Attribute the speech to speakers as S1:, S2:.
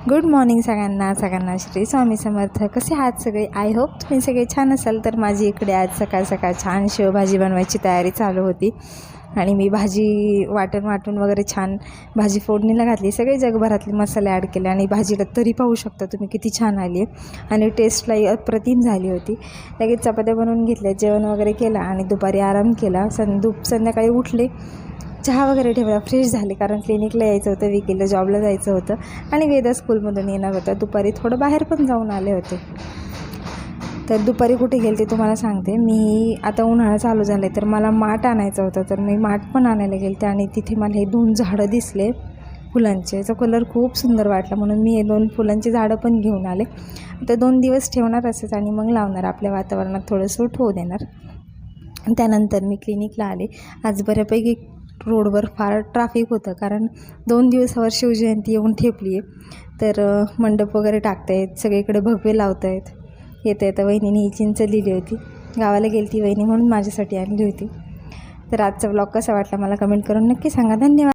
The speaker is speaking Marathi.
S1: गुड मॉर्निंग सगळ्यांना श्री स्वामी समर्थ. कसे आहात सगळे? आय होप तुम्ही सगळे छान असाल. तर माझी इकडे आज सकाळ छान शेवभाजी बनवायची तयारी चालू होती आणि मी भाजी वाटून वगैरे छान भाजी फोडणीला घातली. सगळे जगभरातले मसाले ॲड केले आणि भाजीला तरी पाहू शकता तुम्ही किती छान आली आहे आणि टेस्टलाही अप्रतिम झाली होती. लगेच चपात्या बनवून घेतल्या, जेवण वगैरे केला आणि दुपारी आराम केला. संध्याकाळी उठले, चहा वगैरे ठेवला, फ्रेश झाले कारण क्लिनिकला यायचं होतं, विकीला जॉबला जायचं होतं आणि वेदा स्कूलमधून येणार होता. दुपारी थोडं बाहेर पण जाऊन आले होते. तर दुपारी कुठे गेले ते तुम्हाला सांगते. मी आता उन्हाळा चालू झाला आहे तर मला माठ आणायचं होतं, तर मी माठ पण आणायला गेले आणि तिथे मला हे 2 झाडं दिसले फुलांचे. याचा कलर खूप सुंदर वाटला म्हणून मी हे 2 फुलांची झाडं पण घेऊन आले. आता 2 दिवस ठेवणार असेच आणि मग लावणार, आपल्या वातावरणात थोडं सूट होऊ देणार. त्यानंतर मी क्लिनिकला आले. आज बऱ्यापैकी रोडवर फार ट्रॅफिक होतं कारण 2 दिवसावर शिवजयंती येऊन ठेपली आहे. तर मंडप वगैरे टाकतायत, सगळीकडे भगवे लावत आहेत. येता वहिनीने ही चिंच लिहिली होती, गावाला गेली ती वहिनी म्हणून माझ्यासाठी आणली होती. तर आजचा व्लॉग कसा वाटला मला कमेंट करून नक्की सांगा. धन्यवाद.